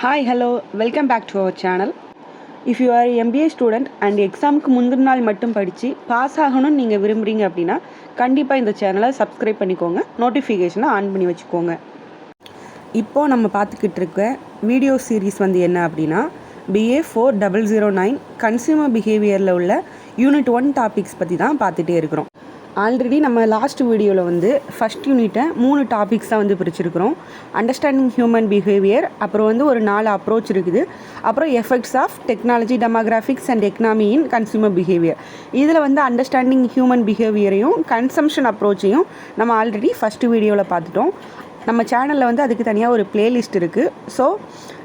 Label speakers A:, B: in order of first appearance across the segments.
A: Hi, hello, welcome back to our channel. If you are MBA student and எக்ஸாமுக்கு முந்தின நாள் மட்டும் படித்து பாஸ் ஆகணும்னு நீங்கள் விரும்புகிறீங்க அப்படின்னா கண்டிப்பாக இந்த சேனலை சப்ஸ்கிரைப் பண்ணிக்கோங்க, நோட்டிஃபிகேஷனை ஆன் பண்ணி வச்சுக்கோங்க. இப்போது நம்ம பார்த்துக்கிட்டு இருக்க வீடியோ சீரீஸ் வந்து என்ன அப்படின்னா BA 4009 கன்சியூமர் பிஹேவியரில் உள்ள யூனிட் 1 டாபிக்ஸ் பற்றி தான் பார்த்துட்டே இருக்கிறோம். ஆல்ரெடி நம்ம லாஸ்ட் வீடியோவில் வந்து ஃபஸ்ட் யூனிட்டை 3 டாபிக்ஸ் தான் வந்து பிரிச்சிருக்கிறோம். அண்டர்ஸ்டாண்டிங் ஹியூமன் பிஹேவியர், அப்புறம் வந்து ஒரு 4 அப்ரோச் இருக்குது, அப்புறம் effects of technology, demographics and economy in consumer behaviour. இதில் வந்து அண்டர்ஸ்டாண்டிங் ஹியூமன் பிஹேவியரையும் கன்சம்ஷன் அப்ரோச்சையும் நம்ம ஆல்ரெடி ஃபஸ்ட்டு வீடியோவில் பார்த்துட்டோம். நம்ம சேனலில் வந்து அதுக்கு தனியாக ஒரு பிளேலிஸ்ட் இருக்குது. ஸோ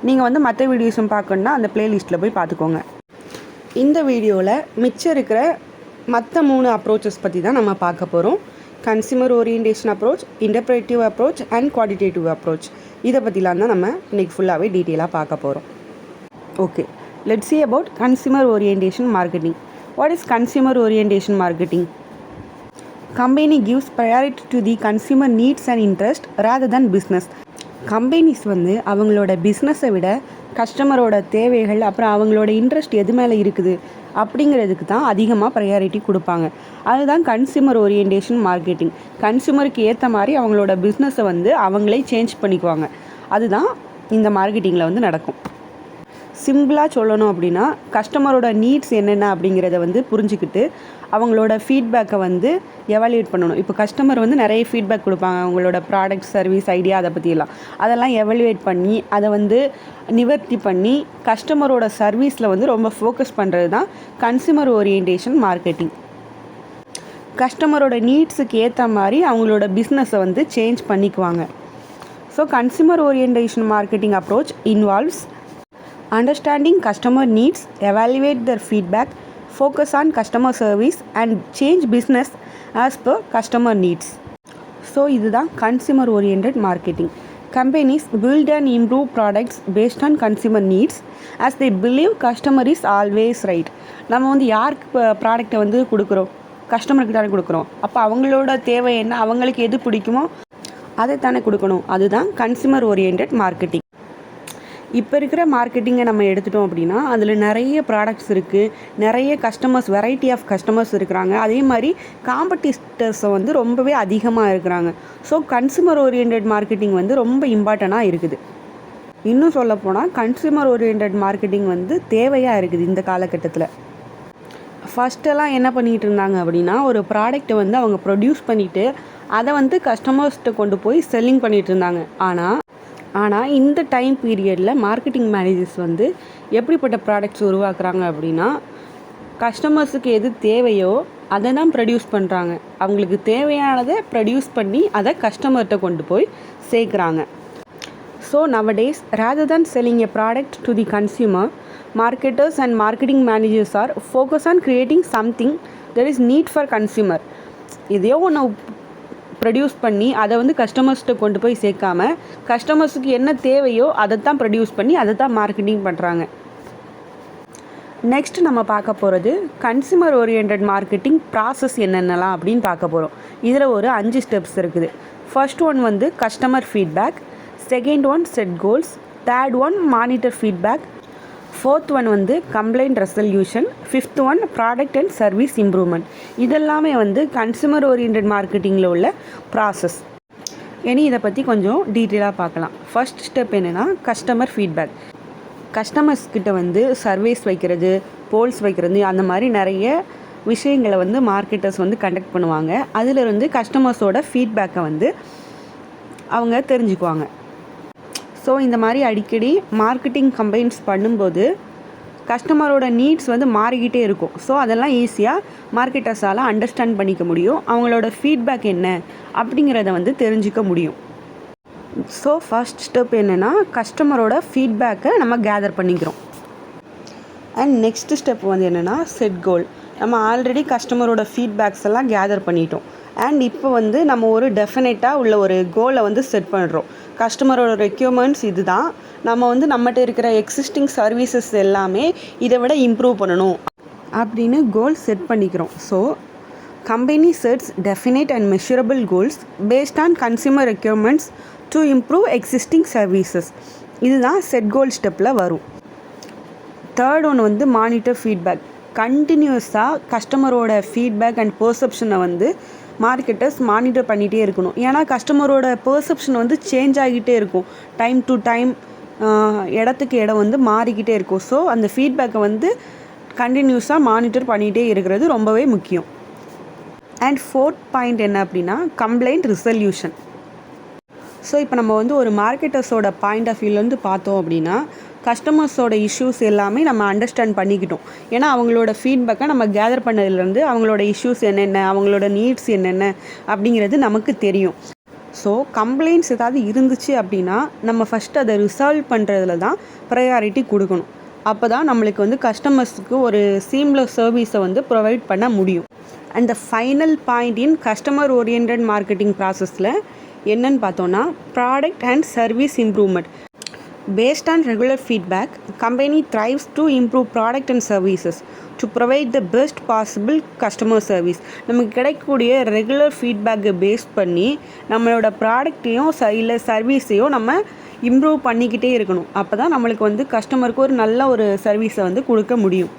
A: நீங்கள் வந்து மற்ற வீடியோஸும் பார்க்கணுன்னா அந்த பிளேலிஸ்ட்டில் போய் பார்த்துக்கோங்க. இந்த வீடியோவில் மிச்சம் இருக்கிற மற்ற 3 அப்ரோச்சஸ் பற்றி தான் நம்ம பார்க்க போகிறோம். Consumer orientation approach, interpretive approach and quantitative approach. இதை பற்றிலாம் தான் நம்ம இன்றைக்கி ஃபுல்லாகவே டீட்டெயிலாக பார்க்க போகிறோம். Okay, let's see about consumer orientation marketing. What is consumer orientation marketing? Company gives priority to the consumer needs and interest rather than business. Companies வந்து அவங்களோட பிஸ்னஸை விட கஸ்டமரோட தேவைகள், அப்புறம் அவங்களோட இன்ட்ரெஸ்ட் எது மேலே இருக்குது அப்படிங்கிறதுக்கு தான் அதிகமாக ப்ரையாரிட்டி கொடுப்பாங்க. அதுதான் கன்சியூமர் ஓரியன்டேஷன் மார்க்கெட்டிங். கன்சியூமருக்கு ஏற்ற மாதிரி அவங்களோட பிஸ்னஸை வந்து அவங்களே சேஞ்ச் பண்ணிக்குவாங்க. அதுதான் இந்த மார்க்கெட்டிங்கில் வந்து நடக்கும். சிம்பிளாக சொல்லணும் அப்படின்னா கஸ்டமரோட நீட்ஸ் என்னென்ன அப்படிங்கிறத வந்து புரிஞ்சுக்கிட்டு அவங்களோட ஃபீட்பேக்கை வந்து எவாலுவேட் பண்ணணும். இப்போ கஸ்டமர் வந்து நிறைய ஃபீட்பேக் கொடுப்பாங்க, அவங்களோட ப்ராடக்ட், சர்வீஸ், ஐடியா, அதை பற்றியெல்லாம். அதெல்லாம் எவாலுவேட் பண்ணி அதை வந்து நிவர்த்தி பண்ணி கஸ்டமரோட சர்வீஸில் வந்து ரொம்ப ஃபோக்கஸ் பண்ணுறது தான் கன்சியூமர் ஓரியன்டேஷன் மார்க்கெட்டிங். கஸ்டமரோட நீட்ஸுக்கு ஏற்ற மாதிரி அவங்களோட பிஸ்னஸை வந்து சேஞ்ச் பண்ணிக்குவாங்க. So consumer orientation marketing approach involves understanding customer needs, evaluate their feedback, focus on customer service and change business as per customer needs. So இதுதான் consumer oriented marketing. Companies build and improve products based on consumer needs as they believe customer is always right. நம்ம வந்து யாருக்கு ப்ராடக்டை வந்து கொடுக்குறோம்? கஸ்டமருக்கு தானே கொடுக்குறோம். அப்போ அவங்களோட தேவை என்ன, அவங்களுக்கு எது பிடிக்குமோ அதை தானே கொடுக்கணும். அதுதான் கன்சியூமர் ஓரியன்டட் மார்க்கெட்டிங். இப்போ இருக்கிற மார்க்கெட்டிங்கை நம்ம எடுத்துட்டோம் அப்படின்னா அதில் நிறைய ப்ராடக்ட்ஸ் இருக்குது, நிறைய கஸ்டமர்ஸ், வெரைட்டி ஆஃப் கஸ்டமர்ஸ் இருக்கிறாங்க. அதே மாதிரி காம்படிட்டர்ஸை வந்து ரொம்பவே அதிகமாக இருக்கிறாங்க. ஸோ கன்சியூமர் ஓரியன்டட் மார்க்கெட்டிங் வந்து ரொம்ப இம்பார்ட்டண்ட்டாக இருக்குது. இன்னும் சொல்லப்போனால் கன்சியூமர் ஓரியன்டட் மார்க்கெட்டிங் வந்து தேவையாக இருக்குது இந்த காலகட்டத்தில். ஃபஸ்ட்டெல்லாம் என்ன பண்ணிகிட்டு இருந்தாங்க அப்படின்னா ஒரு ப்ராடக்டை வந்து அவங்க ப்ரொடியூஸ் பண்ணிவிட்டு அதை வந்து கஸ்டமர்ஸ்கிட்ட கொண்டு போய் செல்லிங் பண்ணிகிட்டு இருந்தாங்க. ஆனால் இந்த டைம் பீரியடில் மார்க்கெட்டிங் மேனேஜர்ஸ் வந்து எப்படிப்பட்ட ப்ராடக்ட்ஸ் உருவாக்குறாங்க அப்படின்னா கஸ்டமர்ஸுக்கு எது தேவையோ அதை தான் ப்ரொடியூஸ் பண்ணுறாங்க. அவங்களுக்கு தேவையானதை ப்ரொடியூஸ் பண்ணி அதை கஸ்டமர்கிட்ட கொண்டு போய் சேர்க்குறாங்க. So nowadays rather than selling a product to the consumer, marketers and marketing managers are focused on creating something that is need for consumer. இதையோ ஒன்று ப்ரொடியூஸ் பண்ணி அதை வந்து கஸ்டமர்ஸ்கிட்ட கொண்டு போய் சேர்க்காம கஸ்டமர்ஸுக்கு என்ன தேவையோ அதை தான் ப்ரொடியூஸ் பண்ணி அதை தான் மார்க்கெட்டிங் பண்ணுறாங்க. நெக்ஸ்ட் நம்ம பார்க்க போகிறது கன்சியூமர் ஓரியன்டட் மார்க்கெட்டிங் ப்ராசஸ் என்னென்னலாம் அப்படின்னு பார்க்க போகிறோம். இதில் ஒரு 5 ஸ்டெப்ஸ் இருக்குது. ஃபர்ஸ்ட் ஒன் வந்து customer feedback, second one set goals, third one monitor feedback, fourth one வந்து complaint resolution, fifth one product and service improvement. இதெல்லாமே வந்து கன்சியூமர் ஓரியன்டட் மார்க்கெட்டிங்கில் உள்ள ப்ராசஸ். இனி இதை பற்றி கொஞ்சம் டீட்டெயிலாக பார்க்கலாம். ஃபர்ஸ்ட் ஸ்டெப் என்னென்னா கஸ்டமர் ஃபீட்பேக். கஸ்டமர்ஸ்கிட்ட வந்து சர்வேஸ் வைக்கிறது, போல்ஸ் வைக்கிறது, அந்த மாதிரி நிறைய விஷயங்களை வந்து மார்க்கெட்டர்ஸ் வந்து கண்டக்ட் பண்ணுவாங்க. அதிலிருந்து கஸ்டமர்ஸோட ஃபீட்பேக்கை வந்து அவங்க தெரிஞ்சுக்குவாங்க. ஸோ இந்த மாதிரி அடிக்கடி மார்க்கெட்டிங் கம்பெயின்ஸ் பண்ணும்போது கஸ்டமரோட நீட்ஸ் வந்து மாறிக்கிட்டே இருக்கும். ஸோ அதெல்லாம் ஈஸியாக மார்க்கெட்டர்ஸால் அண்டர்ஸ்டாண்ட் பண்ணிக்க முடியும். அவங்களோட ஃபீட்பேக் என்ன அப்படிங்கிறத வந்து தெரிஞ்சிக்க முடியும். ஸோ ஃபர்ஸ்ட் ஸ்டெப் என்னென்னா கஸ்டமரோட ஃபீட்பேக்கை நம்ம கேதர் பண்ணிக்கிறோம். அண்ட் நெக்ஸ்ட் ஸ்டெப் வந்து என்னென்னா செட் கோல். நம்ம ஆல்ரெடி கஸ்டமரோட ஃபீட்பேக்ஸ் எல்லாம் கேதர் பண்ணிட்டோம். அண்ட் இப்போ வந்து நம்ம ஒரு டெஃபினட்டாக உள்ள ஒரு கோலை வந்து செட் பண்ணுறோம். கஸ்டமரோட ரெக்யூர்மெண்ட்ஸ் இது தான், நம்ம வந்து நம்மகிட்ட இருக்கிற எக்ஸிஸ்டிங் சர்வீசஸ் எல்லாமே இதை விட இம்ப்ரூவ் பண்ணணும் அப்படின்னு கோல் செட் பண்ணிக்கிறோம். So company sets definite and measurable goals based on consumer requirements to improve existing services. இதுதான் செட் கோல் ஸ்டெப்பில் வரும். தேர்ட் ஒன்று வந்து மானிட்டர் ஃபீட்பேக். கண்டினியூஸாக கஸ்டமரோட ஃபீட்பேக் அண்ட் பெர்செப்ஷனை வந்து மார்க்கெட்டர்ஸ் மானிட்டர் பண்ணிகிட்டே இருக்கணும். ஏன்னா கஸ்டமரோட பெர்செப்ஷன் வந்து சேஞ்ச் ஆகிட்டே இருக்கும். டைம் டு டைம் இடத்துக்கு இடம் வந்து மாறிக்கிட்டே இருக்கும். ஸோ அந்த ஃபீட்பேக்கை வந்து கண்டினியூஸாக மானிட்டர் பண்ணிகிட்டே இருக்கிறது ரொம்பவே முக்கியம். அண்ட் ஃபோர்த் பாயிண்ட் என்ன அப்படின்னா கம்ப்ளைண்ட் ரிசல்யூஷன். ஸோ இப்போ நம்ம வந்து ஒரு மார்க்கெட்டர்ஸோட பாயிண்ட் ஆஃப் வியூலேருந்து பார்த்தோம் அப்படின்னா கஸ்டமர்ஸோட இஷ்யூஸ் எல்லாமே நம்ம அண்டர்ஸ்டாண்ட் பண்ணிக்கிட்டோம். ஏன்னா அவங்களோட ஃபீட்பேக்கை நம்ம கேதர் பண்ணதுலேருந்து அவங்களோட இஷ்யூஸ் என்னென்ன, அவங்களோட நீட்ஸ் என்னென்ன அப்படிங்கிறது நமக்கு தெரியும். ஸோ கம்ப்ளைண்ட்ஸ் ஏதாவது இருந்துச்சு அப்படின்னா நம்ம ஃபஸ்ட்டு அதை ரிசால்வ் பண்ணுறதுல தான் ப்ரையாரிட்டி கொடுக்கணும். அப்போ தான் நம்மளுக்கு வந்து கஸ்டமர்ஸுக்கு ஒரு சீம்லெஸ் சர்வீஸை வந்து ப்ரொவைட் பண்ண முடியும். And the final point in customer orient marketing ப்ராசஸில் என்னன்னு பார்த்தோன்னா product and service improvement. Based on regular feedback, company thrives to improve product and services to provide the best possible customer service. நமக்கு கிடைக்கக்கூடிய regular ஃபீட்பேக்கை base பண்ணி நம்மளோட ப்ராடக்டையும் இல்லை சர்வீஸையும் நம்ம இம்ப்ரூவ் பண்ணிக்கிட்டே இருக்கணும். அப்போ தான் நம்மளுக்கு வந்து கஸ்டமருக்கு ஒரு நல்ல ஒரு சர்வீஸை வந்து கொடுக்க முடியும்.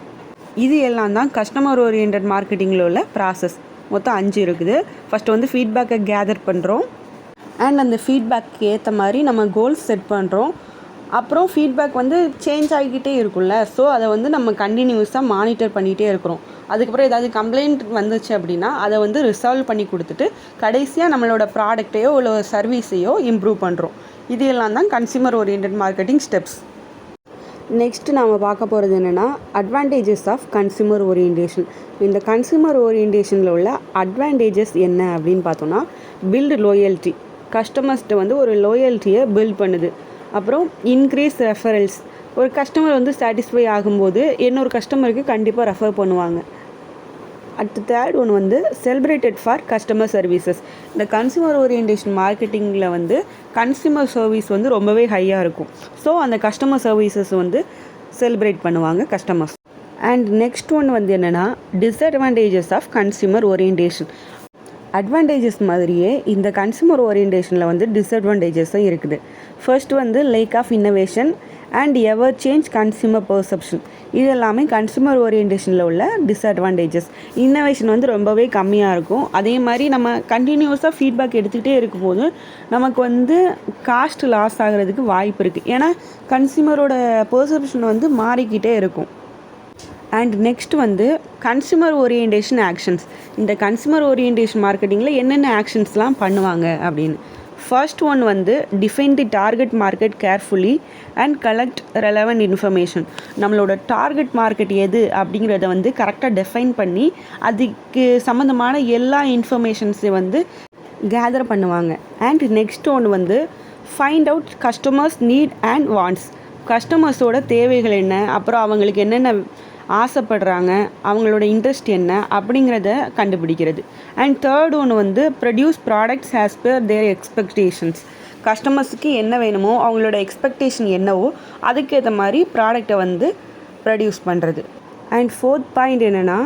A: இது எல்லாம் தான் கஸ்டமர் ஓரியன்ட் மார்க்கெட்டிங்கில் உள்ள ப்ராசஸ். மொத்தம் 5 இருக்குது. ஃபஸ்ட்டு வந்து ஃபீட்பேக்கை கேதர் பண்ணுறோம். அண்ட் அந்த ஃபீட்பேக்கு ஏற்ற மாதிரி நம்ம கோல்ஸ் செட் பண்ணுறோம். அப்புறம் ஃபீட்பேக் வந்து சேஞ்ச் ஆகிக்கிட்டே இருக்கும்ல. ஸோ அதை வந்து நம்ம கண்டினியூஸாக மானிட்டர் பண்ணிகிட்டே இருக்கிறோம். அதுக்கப்புறம் ஏதாவது கம்ப்ளைண்ட் வந்துச்சு அப்படின்னா அதை வந்து ரிசால்வ் பண்ணி கொடுத்துட்டு கடைசியாக நம்மளோட ப்ராடக்டையோ இல்லை சர்வீஸையோ இம்ப்ரூவ் பண்ணுறோம். இது எல்லாம் தான் consumer orient marketing steps. Next நாம் பார்க்க போகிறது என்னென்னா அட்வான்டேஜஸ் ஆஃப் கன்சியூமர் ஓரியன்டேஷன். இந்த கன்சியூமர் ஓரியன்டேஷனில் உள்ள அட்வான்டேஜஸ் என்ன அப்படின்னு பார்த்தோன்னா பில்டு லோயல்ட்டி. கஸ்டமர்ஸ்கிட்ட வந்து ஒரு லோயல்ட்டியை பில்ட் பண்ணுது. அப்புறம் இன்க்ரீஸ் ரெஃபரல்ஸ். ஒரு கஸ்டமர் வந்து சாட்டிஸ்ஃபை ஆகும்போது இன்னொரு கஸ்டமருக்கு கண்டிப்பாக ரெஃபர் பண்ணுவாங்க. அடுத்த தேர்ட் ஒன்று வந்து செலிப்ரேட்டட் ஃபார் கஸ்டமர் சர்வீசஸ். இந்த கன்சியூமர் ஓரியன்டேஷன் மார்க்கெட்டிங்கில் வந்து கன்சியூமர் சர்வீஸ் வந்து ரொம்பவே ஹையாக இருக்கும். ஸோ அந்த கஸ்டமர் சர்வீசஸ் வந்து செலிப்ரேட் பண்ணுவாங்க கஸ்டமர்ஸ். அண்ட் நெக்ஸ்ட் ஒன் வந்து என்னென்னா disadvantages of consumer orientation. Advantages மாதிரியே இந்த கன்சியூமர் ஓரியன்டேஷனில் வந்து டிஸ்அட்வான்டேஜஸும் இருக்குது. ஃபர்ஸ்ட் வந்து lack of innovation and ever change consumer perception. இது எல்லாமே கன்சியூமர் ஓரியன்டேஷனில் உள்ள டிஸ்அட்வான்டேஜஸ். இன்னோவேஷன் வந்து ரொம்பவே கம்மியாக இருக்கும். அதே மாதிரி நம்ம கண்டினியூஸாக ஃபீட்பேக் எடுத்துக்கிட்டே இருக்கும்போது நமக்கு வந்து காஸ்ட் லாஸ் ஆகிறதுக்கு வாய்ப்பு இருக்குது. ஏன்னா கன்சியூமரோட பெர்செப்ஷன் வந்து மாறிக்கிட்டே இருக்கும். அண்ட் நெக்ஸ்ட் வந்து கன்சியூமர் ஓரியன்டேஷன் ஆக்ஷன்ஸ். இந்த கன்சியூமர் ஓரியன்டேஷன் மார்க்கெட்டிங்கில் என்னென்ன ஆக்ஷன்ஸ்லாம் பண்ணுவாங்க அப்படின்னு. ஃபர்ஸ்ட் ஒன் வந்து define the target market carefully and collect relevant information. நம்மளோட டார்கெட் மார்க்கெட் எது அப்படிங்கிறத வந்து கரெக்டாக டிஃபைன் பண்ணி அதுக்கு சம்மந்தமான எல்லா இன்ஃபர்மேஷன்ஸை வந்து கேதர் பண்ணுவாங்க. அண்ட் நெக்ஸ்ட் ஒன்று வந்து find out customers need and wants. கஸ்டமர்ஸோட தேவைகள் என்ன, அப்புறம் அவங்களுக்கு என்னென்ன ஆசைப்படுறாங்க, அவங்களோட இன்ட்ரெஸ்ட் என்ன அப்படிங்கிறத கண்டுபிடிக்கிறது. அண்ட் தேர்ட் ஒன்று வந்து ப்ரொடியூஸ் ப்ராடக்ட்ஸ் ஆஸ் பர் தேர் எக்ஸ்பெக்டேஷன்ஸ். கஸ்டமர்ஸுக்கு என்ன வேணுமோ அவங்களோட எக்ஸ்பெக்டேஷன் என்னவோ அதுக்கேற்ற மாதிரி ப்ராடக்டை வந்து ப்ரொடியூஸ் பண்ணுறது. அண்ட் ஃபோர்த் பாயிண்ட் என்னென்னா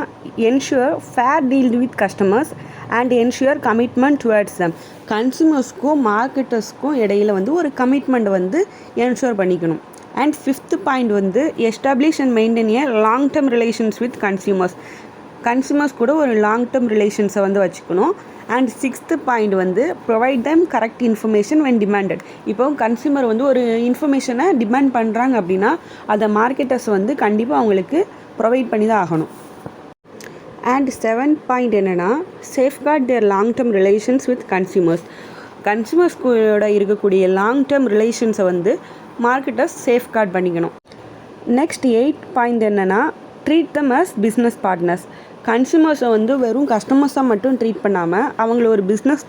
A: ensure fair deal with customers and ensure commitment towards them. கன்சூமர்ஸ்க்கும் மார்க்கெட்டர்ஸ்க்கும் இடையில் வந்து ஒரு கமிட்மெண்ட் வந்து என்ஷூர் பண்ணிக்கணும். அண்ட் ஃபிஃப்த் பாயிண்ட் வந்து establish and maintain a long term relations with consumers கூட ஒரு லாங் டேர்ம் ரிலேஷன்ஸை வந்து வச்சுக்கணும். அண்ட் சிக்ஸ்த்து பாயிண்ட் வந்து provide them correct information when demanded. இப்போ கன்சியூமர் வந்து ஒரு இன்ஃபர்மேஷனை டிமாண்ட் பண்ணுறாங்க அப்படின்னா அதை மார்க்கெட்டர்ஸ் வந்து கண்டிப்பாக அவங்களுக்கு ப்ரொவைட் பண்ணி தான் ஆகணும். அண்ட் செவன்த் பாயிண்ட் என்னென்னா safeguard their long term relations with consumers கூட இருக்கக்கூடிய லாங் டேர்ம் ரிலேஷன்ஸை வந்து மார்க்கெட்டர்ஸ் சேஃப்கார்ட் பண்ணிக்கணும். நெக்ஸ்ட் 8th பாயிண்ட் என்னென்னா treat them as business partners. கன்சியூமர்ஸை வந்து வெறும் கஸ்டமர்ஸாக மட்டும் ட்ரீட் பண்ணாமல் அவங்கள ஒரு பிஸ்னஸ்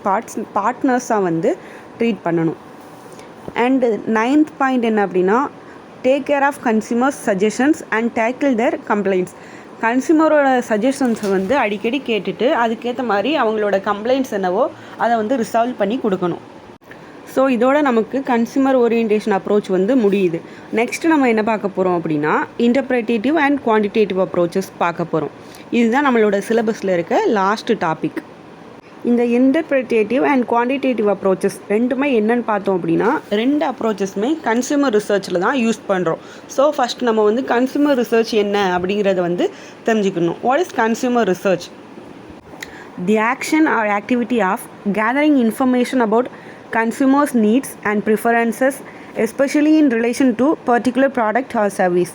A: பார்ட்னர்ஸாக வந்து ட்ரீட் பண்ணணும். அண்டு 9th பாயிண்ட் என்ன அப்படின்னா take care of consumers suggestions and tackle their complaints. கன்சியூமரோட சஜஷன்ஸை வந்து அடிக்கடி கேட்டுட்டு அதுக்கேற்ற மாதிரி அவங்களோட கம்ப்ளைண்ட்ஸ் என்னவோ அதை வந்து ரிசால்வ் பண்ணி கொடுக்கணும். ஸோ இதோட நமக்கு கன்சியூமர் ஓரியன்டேஷன் அப்ரோச் வந்து முடியுது. நெக்ஸ்ட் நம்ம என்ன பார்க்க போகிறோம் அப்படின்னா இன்டர்பிரேட்டிவ் அண்ட் குவான்டிடேட்டிவ் அப்ரோச்சஸ் பார்க்க போகிறோம். இதுதான் நம்மளோட சிலபஸில் இருக்க லாஸ்ட் டாபிக். இந்த இன்டர்பிரிட்டேட்டிவ் அண்ட் குவான்டிடேட்டிவ் அப்ரோச்சஸ் ரெண்டுமே என்னென்னு பார்த்தோம் அப்படின்னா, ரெண்டு அப்ரோச்சஸுமே கன்சியூமர் ரிசர்ச்சில் தான் யூஸ் பண்ணுறோம். ஸோ ஃபஸ்ட் நம்ம வந்து கன்சியூமர் ரிசர்ச் என்ன அப்படிங்கிறத வந்து தெரிஞ்சுக்கணும். What is consumer research? The action or activity of gathering information about consumers' needs and preferences, especially in relation to particular product or service.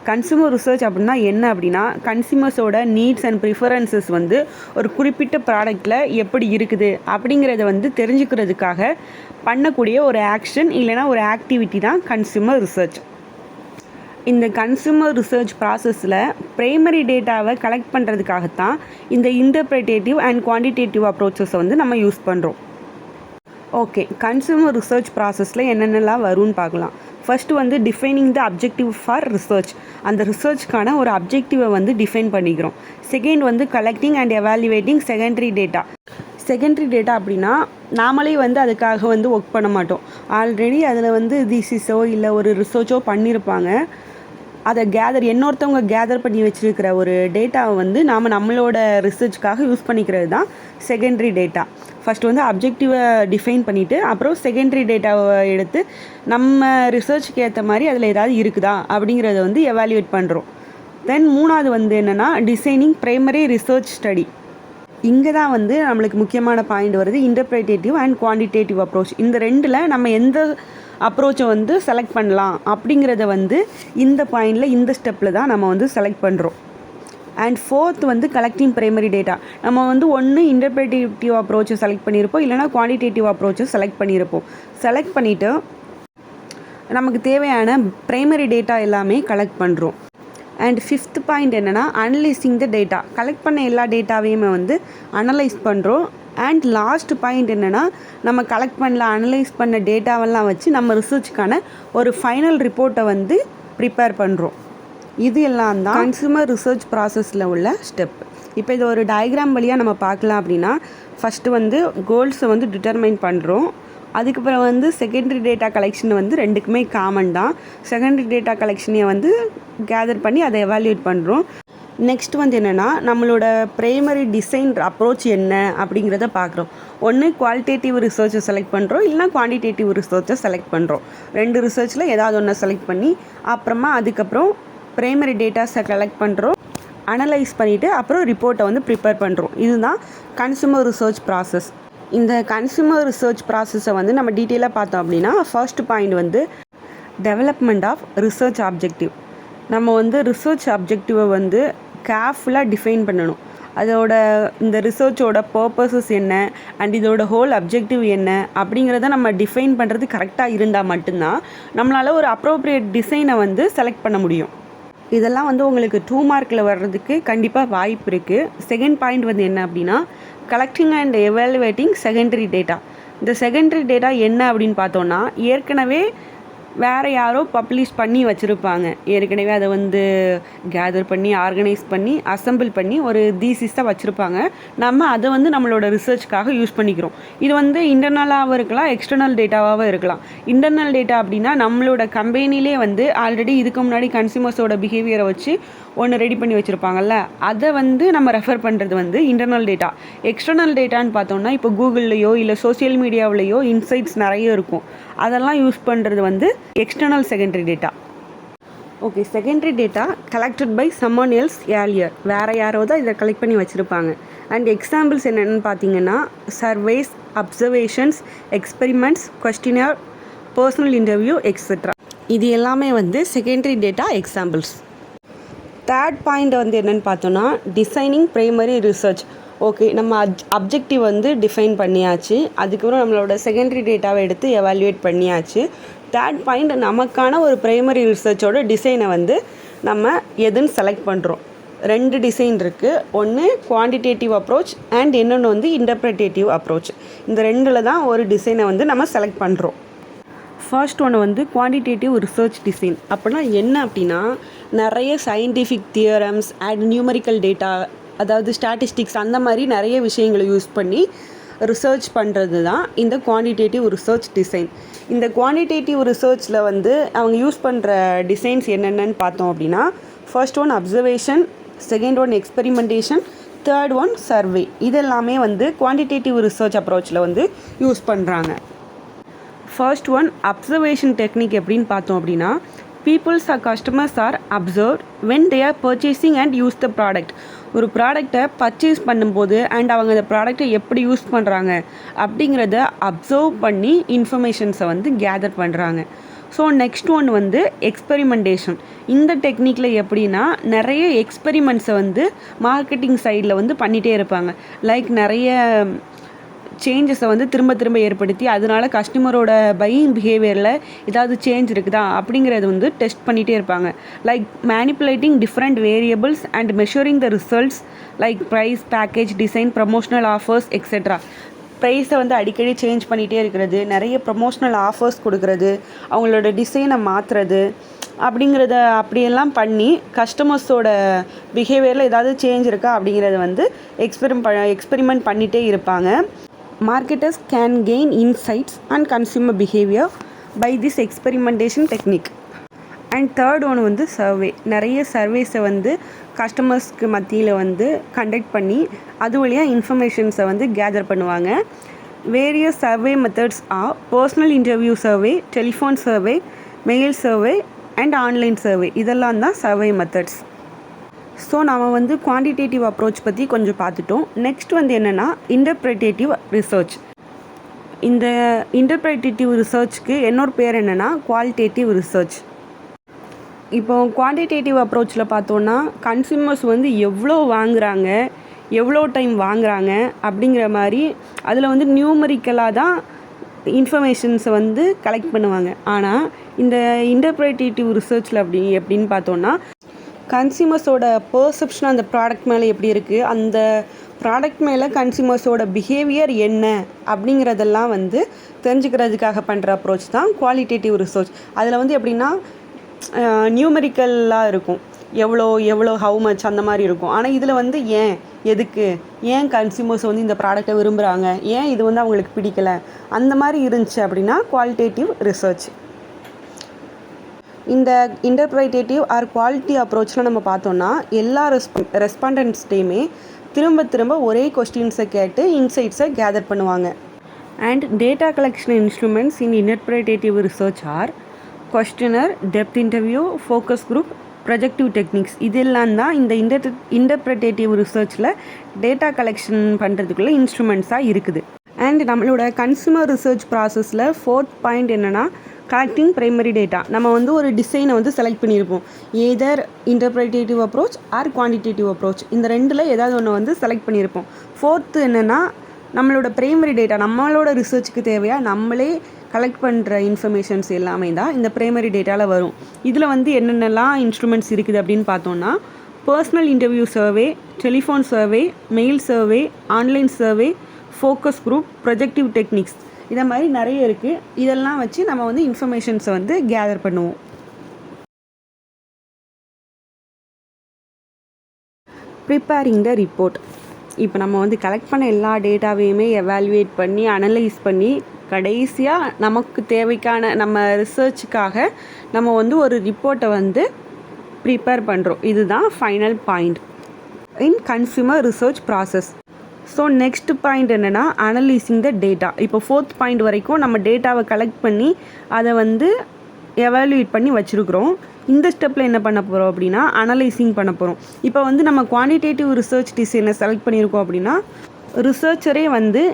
A: Consumer research அப்படின்னா என்ன அப்படின்னா, கன்சியூமர்ஸோட நீட்ஸ் அண்ட் ப்ரிஃபரன்சஸ் வந்து ஒரு குறிப்பிட்ட ப்ராடக்டில் எப்படி இருக்குது அப்படிங்கிறத வந்து தெரிஞ்சுக்கிறதுக்காக பண்ணக்கூடிய ஒரு ஆக்ஷன் இல்லைனா ஒரு ஆக்டிவிட்டி தான் கன்சியூமர் ரிசர்ச். இந்த கன்சியூமர் ரிசர்ச் ப்ராசஸில் ப்ரைமரி டேட்டாவை கலெக்ட் பண்ணுறதுக்காகத்தான் இந்த இன்டர்பிரிட்டேட்டிவ் அண்ட் குவான்டிடேட்டிவ் அப்ரோச்சஸை வந்து நம்ம யூஸ் பண்ணுறோம். ஓகே, கன்சியூமர் ரிசர்ச் ப்ராசஸில் என்னென்னலாம் வரும்னு பார்க்கலாம். ஃபஸ்ட்டு வந்து defining the objective for research. அந்த ரிசர்ச்க்கான ஒரு அப்ஜெக்டிவை வந்து டிஃபைன் பண்ணிக்கிறோம். செகண்ட் வந்து collecting and evaluating secondary data. Secondary data அப்படின்னா நாமளே வந்து அதுக்காக வந்து ஒர்க் பண்ண மாட்டோம். ஆல்ரெடி அதில் வந்து தீசிஸோ இல்லை ஒரு ரிசர்ச்சோ பண்ணியிருப்பாங்க. அதை இன்னொருத்தவங்க கேதர் பண்ணி வச்சுருக்கிற ஒரு டேட்டாவை வந்து நம்மளோட ரிசர்ச்க்காக யூஸ் பண்ணிக்கிறது தான் செகண்டரி டேட்டா. ஃபஸ்ட்டு வந்து அப்ஜெக்டிவை டிஃபைன் பண்ணிவிட்டு அப்புறம் செகண்டரி டேட்டாவை எடுத்து நம்ம ரிசர்ச்சுக்கு ஏற்ற மாதிரி அதில் ஏதாவது இருக்குதா அப்படிங்கிறத வந்து எவாலுவேட் பண்ணுறோம். தென் மூணாவது வந்து என்னென்னா டிசைனிங் ப்ரைமரி ரிசர்ச் ஸ்டடி. இங்கே தான் வந்து நம்மளுக்கு முக்கியமான பாயிண்ட் வருது, இன்டர்பிரிட்டேட்டிவ் அண்ட் குவான்டிடேட்டிவ் அப்ரோச். இந்த ரெண்டில் நம்ம எந்த அப்ரோச்சை வந்து செலக்ட் பண்ணலாம் அப்படிங்கிறத வந்து இந்த பாயிண்டில் இந்த ஸ்டெப்பில் தான் நம்ம வந்து செலக்ட் பண்ணுறோம். அண்ட் ஃபோர்த் வந்து கலெக்டிங் ப்ரைமரி டேட்டா. நம்ம வந்து ஒன்று இன்டர்பிரிட்டேட்டிவ் அப்ரோச்சை செலக்ட் பண்ணியிருப்போம், இல்லைனா குவான்டிடேட்டிவ் அப்ரோச்சை செலக்ட் பண்ணியிருப்போம். செலக்ட் பண்ணிவிட்டு நமக்கு தேவையான ப்ரைமரி டேட்டா எல்லாமே கலெக்ட் பண்ணுறோம். அண்ட் ஃபிஃப்த் பாயிண்ட் என்னென்னா அனலைசிங் த டேட்டா. கலெக்ட் பண்ண எல்லா டேட்டாவையுமே வந்து அனலைஸ் பண்ணுறோம். அண்ட் லாஸ்ட் பாயிண்ட் என்னென்னா, நம்ம கலெக்ட் அனலைஸ் பண்ண டேட்டாவெல்லாம் வச்சு நம்ம ரிசர்ச்சுக்கான ஒரு ஃபைனல் ரிப்போர்ட்டை வந்து ப்ரிப்பேர் பண்ணுறோம். இது எல்லாம் தான் கன்சியூமர் ரிசர்ச் ப்ராசஸில் உள்ள ஸ்டெப். இப்போ இது ஒரு டயக்ராம் வழியாக நம்ம பார்க்கலாம். அப்படின்னா ஃபஸ்ட்டு வந்து கோல்ஸை வந்து டிட்டர்மைன் பண்ணுறோம். அதுக்கப்புறம் வந்து செகண்டரி டேட்டா கலெக்ஷன் வந்து ரெண்டுக்குமே காமன் தான். செகண்டரி டேட்டா கலெக்ஷனை வந்து கேதர் பண்ணி அதை எவாலுவேட் பண்ணுறோம். நெக்ஸ்ட் வந்து என்னென்னா, நம்மளோட ப்ரைமரி டிசைன் அப்ரோச் என்ன அப்படிங்கிறத பார்க்குறோம். ஒன்று குவாலிட்டேட்டிவ் ரிசர்ச்சை செலக்ட் பண்ணுறோம், இல்லைனா குவான்டிடேட்டிவ் ரிசர்ச்சை செலக்ட் பண்ணுறோம். ரெண்டு ரிசர்ச்சில் ஏதாவது ஒன்று செலக்ட் பண்ணி அப்புறமா அதுக்கப்புறம் ப்ரைமரி டேட்டாஸை கலெக்ட் பண்ணுறோம், அனலைஸ் பண்ணிவிட்டு அப்புறம் ரிப்போர்ட்டை வந்து ப்ரிப்பேர் பண்ணுறோம். இதுதான் கன்சியூமர் ரிசர்ச் ப்ராசஸ். இந்த கன்சியூமர் ரிசர்ச் ப்ராசஸை வந்து நம்ம டீட்டெயிலாக பார்த்தோம் அப்படின்னா, ஃபர்ஸ்ட் பாயிண்ட் வந்து டெவலப்மெண்ட் ஆஃப் ரிசர்ச் ஆப்ஜெக்டிவ். நம்ம வந்து ரிசர்ச் ஆப்ஜெக்டிவை வந்து கேர்ஃபுல்லாக டிஃபைன் பண்ணணும். அதோட இந்த ரிசர்ச்சோட பர்பஸஸ் என்ன அண்ட் இதோட ஹோல் அப்ஜெக்டிவ் என்ன அப்படிங்கிறத நம்ம டிஃபைன் பண்ணுறது கரெக்டாக இருந்தால் மட்டும்தான் நம்மளால் ஒரு அப்ரோப்ரியேட் டிசைனை வந்து செலக்ட் பண்ண முடியும். இதெல்லாம் வந்து உங்களுக்கு 2 மார்க்கில் வர்றதுக்கு கண்டிப்பாக வாய்ப்பு இருக்குது. செகண்ட் பாயிண்ட் வந்து என்ன அப்படின்னா, collecting and evaluating secondary data. இந்த செகண்டரி டேட்டா என்ன அப்படின்னு பார்த்தோன்னா, ஏற்கனவே வேறு யாரோ பப்ளிஷ் பண்ணி வச்சுருப்பாங்க. ஏற்கனவே அதை வந்து கேதர் பண்ணி ஆர்கனைஸ் பண்ணி அசம்பிள் பண்ணி ஒரு தீசிஸாக வச்சுருப்பாங்க. நம்ம அதை வந்து நம்மளோட ரிசர்ச்க்காக யூஸ் பண்ணிக்கிறோம். இது வந்து இன்டர்னலாகவும் இருக்கலாம், எக்ஸ்டர்னல் டேட்டாவாகவும் இருக்கலாம். இன்டர்னல் டேட்டா அப்படின்னா நம்மளோட கம்பெனிலே வந்து ஆல்ரெடி இதுக்கு முன்னாடி கன்சியூமர்ஸோட பிஹேவியரை வச்சு ஒன்று ரெடி பண்ணி வச்சுருப்பாங்கல்ல, அதை வந்து நம்ம ரெஃபர் பண்ணுறது வந்து இன்டர்னல் டேட்டா. எக்ஸ்டர்னல் டேட்டான்னு பார்த்தோம்னா இப்போ கூகுள்லையோ இல்லை சோசியல் மீடியாவிலையோ இன்சைட்ஸ் நிறைய இருக்கும். அதெல்லாம் யூஸ் பண்ணுறது வந்து external secondary data. Okay, secondary data collected by someone else earlier. வேறு யாரோ தான் இதை கலெக்ட் பண்ணி வச்சுருப்பாங்க. அண்ட் எக்ஸாம்பிள்ஸ் என்னென்னு பார்த்தீங்கன்னா, services, observations, experiments, questionnaire, personal interview etcetera. இது எல்லாமே வந்து secondary data examples. Third point வந்து என்னென்னு பார்த்தோன்னா, டிசைனிங் ப்ரைமரி ரிசர்ச். ஓகே, நம்ம அப்ஜெக்டிவ் வந்து டிஃபைன் பண்ணியாச்சு. அதுக்கப்புறம் நம்மளோட செகண்டரி டேட்டாவை எடுத்து எவாலுவேட் பண்ணியாச்சு. தேர்ட் பாயிண்ட், நமக்கான ஒரு ப்ரைமரி ரிசர்ச்சோட டிசைனை வந்து நம்ம எதுன்னு செலக்ட் பண்ணுறோம். 2 டிசைன் இருக்குது. ஒன்று குவான்டிடேட்டிவ் அப்ரோச் அண்ட் இன்னொன்று வந்து இன்டர்பிரிட்டேட்டிவ் அப்ரோச். இந்த ரெண்டில் தான் ஒரு டிசைனை வந்து நம்ம செலக்ட் பண்ணுறோம். ஃபர்ஸ்ட் ஒன்று வந்து குவான்டிடேட்டிவ் ரிசர்ச் டிசைன். அப்படின்னா என்ன அப்படின்னா, நிறைய scientific theorems and numerical data, அதாவது ஸ்டாட்டிஸ்டிக்ஸ், அந்த மாதிரி நிறைய விஷயங்களை யூஸ் பண்ணி ரிசர்ச் பண்ணுறது தான் இந்த குவான்டிடேட்டிவ் ரிசர்ச் டிசைன். இந்த குவான்டிடேட்டிவ் ரிசர்ச்சில் வந்து அவங்க யூஸ் பண்ணுற டிசைன்ஸ் என்னென்னு பார்த்தோம் அப்படின்னா, first one observation, second one experimentation, third one survey. இதெல்லாமே வந்து குவான்டிடேட்டிவ் ரிசர்ச் அப்ரோச்சில் வந்து யூஸ் பண்ணுறாங்க. ஃபர்ஸ்ட் ஒன் அப்சர்வேஷன் டெக்னிக் எப்படின்னு பார்த்தோம் அப்படின்னா, peoples or customers are observed when they are purchasing and use the product. ஒரு ப்ராடக்டை பர்ச்சேஸ் பண்ணும்போது அண்ட் அவங்க அந்த ப்ராடக்டை எப்படி யூஸ் பண்ணுறாங்க அப்படிங்கிறத அப்சர்வ் பண்ணி இன்ஃபர்மேஷன்ஸை வந்து கேதர் பண்ணுறாங்க. ஸோ நெக்ஸ்ட் ஒன் வந்து எக்ஸ்பெரிமெண்டேஷன். இந்த டெக்னிக்கில் எப்படின்னா நிறைய எக்ஸ்பெரிமெண்ட்ஸை வந்து மார்க்கெட்டிங் சைடில் வந்து பண்ணிகிட்டே இருப்பாங்க. லைக் நிறைய சேஞ்சஸை வந்து திரும்ப திரும்ப ஏற்படுத்தி அதனால கஸ்டமரோட பையிங் பிஹேவியரில் ஏதாவது சேஞ்ச் இருக்குதா அப்படிங்கிறது வந்து டெஸ்ட் பண்ணிகிட்டே இருப்பாங்க. Like manipulating different variables and measuring the results like price, package, design, promotional offers etcetera. ப்ரைஸை வந்து அடிக்கடி சேஞ்ச் பண்ணிகிட்டே இருக்கிறது, நிறைய ப்ரமோஷனல் ஆஃபர்ஸ் கொடுக்கறது, அவங்களோட டிசைனை மாற்றுறது அப்படிங்கிறத அப்படியெல்லாம் பண்ணி கஸ்டமர்ஸோட பிஹேவியரில் ஏதாவது சேஞ்ச் இருக்கா அப்படிங்கிறத வந்து எக்ஸ்பெரிமெண்ட் பண்ணிகிட்டே இருப்பாங்க. Marketers can gain insights on consumer behavior by this experimentation technique. And third one வந்து சர்வே. நிறைய சர்வேஸை வந்து கஸ்டமர்ஸ்க்கு மத்தியில் வந்து கண்டக்ட் பண்ணி அது வழியாக இன்ஃபர்மேஷன்ஸை வந்து கேதர் பண்ணுவாங்க. Various survey methods are personal interview survey, telephone survey, mail survey and online survey. இதெல்லாம் தான் சர்வே மெத்தட்ஸ். ஸோ நம்ம வந்து குவான்டிடேட்டிவ் அப்ரோச் பற்றி கொஞ்சம் பார்த்துட்டோம். நெக்ஸ்ட் வந்து என்னென்னா இன்டர்பிரேட்டேட்டிவ் ரிசர்ச். இந்த இன்டர்பிரேட்டேட்டிவ் ரிசர்ச்சுக்கு இன்னொரு பேர் என்னென்னா குவாலிட்டேட்டிவ் ரிசர்ச். இப்போ குவான்டிடேட்டிவ் அப்ரோச்சில் பார்த்தோன்னா கன்சியூமர்ஸ் வந்து எவ்வளோ வாங்குகிறாங்க, எவ்வளோ டைம் வாங்குகிறாங்க அப்படிங்கிற மாதிரி அதில் வந்து நியூமரிக்கலாக தான் இன்ஃபர்மேஷன்ஸை வந்து கலெக்ட் பண்ணுவாங்க. ஆனால் இந்த இன்டர்பிரேட்டேட்டிவ் ரிசர்ச்சில் எப்படின்னு பார்த்தோன்னா கன்சியூமர்ஸோட பர்செப்ஷன் அந்த ப்ராடக்ட் மேலே எப்படி இருக்குது, அந்த ப்ராடக்ட் மேலே கன்சியூமர்ஸோட பிஹேவியர் என்ன அப்படிங்கிறதெல்லாம் வந்து தெரிஞ்சுக்கிறதுக்காக பண்ணுற அப்ரோச் தான் குவாலிட்டேட்டிவ் ரிசர்ச். அதில் வந்து எப்படின்னா நியூமெரிக்கலாக இருக்கும், எவ்வளோ ஹவு மச் அந்த மாதிரி இருக்கும். ஆனால் இதில் வந்து ஏன் கன்சியூமர்ஸ் வந்து இந்த ப்ராடக்டை விரும்புகிறாங்க, ஏன் இது வந்து அவங்களுக்கு பிடிக்கலை, அந்த மாதிரி இருந்துச்சு அப்படின்னா குவாலிட்டேட்டிவ் ரிசர்ச். இந்த இன்டர்பிரேட்டேட்டிவ் ஆர் குவாலிட்டி அப்ரோச்சில் நம்ம பார்த்தோன்னா எல்லா ரெஸ்பாண்டன்ட்ஸ்டையுமே திரும்ப ஒரே கொஸ்டின்ஸை கேட்டு இன்சைட்ஸை கேதர் பண்ணுவாங்க. And data collection instruments in interpretative research are questionnaire, depth interview, focus group, projective techniques. இதெல்லாம் தான் இந்த இன்டர்பிரேட்டேட்டிவ் ரிசர்ச்சில் டேட்டா கலெக்ஷன் பண்ணுறதுக்குள்ள இன்ஸ்ட்ருமெண்ட்ஸாக இருக்குது. அண்ட் நம்மளோட கன்சூமர் ரிசர்ச் ப்ராசஸில் ஃபோர்த் பாயிண்ட் என்னென்னா கலெக்டிங் ப்ரைமரி டேட்டா. நம்ம வந்து ஒரு டிசைனை வந்து செலக்ட் பண்ணியிருப்போம், either interpretative approach or quantitative approach. இந்த ரெண்டில் ஏதாவது ஒன்று வந்து செலக்ட் பண்ணியிருப்போம். ஃபோர்த்து என்னென்னா நம்மளோட ப்ரைமரி டேட்டா, நம்மளோட ரிசர்ச்சுக்கு தேவையாக நம்மளே கலெக்ட் பண்ணுற இன்ஃபர்மேஷன்ஸ் எல்லாமே தான் இந்த ப்ரைமரி டேட்டாவில் வரும். இதில் வந்து என்னென்னலாம் இன்ஸ்ட்ருமெண்ட்ஸ் இருக்குது அப்படின்னு பார்த்தோன்னா personal interview survey, telephone survey, mail survey, online survey, focus group, projective techniques. இதை மாதிரி நிறைய இருக்குது. இதெல்லாம் வச்சு நம்ம வந்து இன்ஃபர்மேஷன்ஸை வந்து கேதர் பண்ணுவோம். Preparing the report. இப்போ நம்ம வந்து கலெக்ட் பண்ண எல்லா டேட்டாவையுமே எவாலுவேட் பண்ணி அனலைஸ் பண்ணி கடைசியாக நமக்கு தேவைக்கான நம்ம ரிசர்ச்சுக்காக நம்ம வந்து ஒரு ரிப்போர்ட்டை வந்து ப்ரிப்பேர் பண்ணுறோம். இதுதான் ஃபைனல் பாயிண்ட் இன் consumer research process. So next point என்னென்னா அனலைசிங் த டேட்டா. இப்போ ஃபோர்த் பாயிண்ட் வரைக்கும் நம்ம டேட்டாவை கலெக்ட் பண்ணி அதை வந்து எவாலுவேட் பண்ணி வச்சுருக்குறோம். இந்த ஸ்டெப்பில் என்ன பண்ண போகிறோம் அப்படின்னா அனலைசிங் பண்ண போகிறோம். இப்போ வந்து நம்ம குவான்டிடேட்டிவ் ரிசர்ச் டிசைனை செலக்ட் பண்ணியிருக்கோம் அப்படின்னா ரிசர்ச்சரே வந்து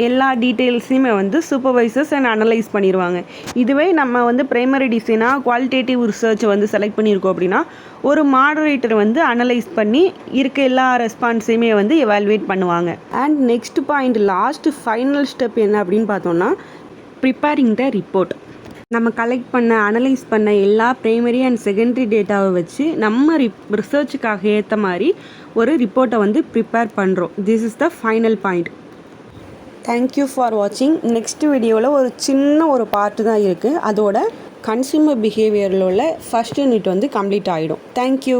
A: எல்லா டீட்டெயில்ஸையுமே வந்து சூப்பர்வைசர்ஸ் அண்ட் அனலைஸ் பண்ணிடுவாங்க. இதுவே நம்ம வந்து ப்ரைமரி டிசைனாக குவாலிட்டேட்டிவ் ரிசர்ச்சை வந்து செலக்ட் பண்ணியிருக்கோம் அப்படின்னா ஒரு மாடரேட்டர் வந்து அனலைஸ் பண்ணி இருக்க எல்லா ரெஸ்பான்ஸையுமே வந்து எவாலுவேட் பண்ணுவாங்க. And next point last final step என்ன அப்படின்னு பார்த்தோன்னா ப்ரிப்பேரிங் த ரிப்போர்ட். நம்ம கலெக்ட் பண்ண அனலைஸ் பண்ண எல்லா ப்ரைமரி அண்ட் செகண்டரி டேட்டாவை வச்சு நம்ம ரிசர்ச்சுக்காக ஏற்ற மாதிரி ஒரு ரிப்போர்ட்டை வந்து ப்ரிப்பேர் பண்ணுறோம். This is the final point. Thank you for வாட்சிங். நெக்ஸ்ட் வீடியோவில் ஒரு சின்ன ஒரு பார்ட்டு தான் இருக்குது. அதோட கன்சியூமர் பிஹேவியரில் உள்ள ஃபஸ்ட் யூனிட் வந்து கம்ப்ளீட் ஆகிடும். தேங்க்யூ.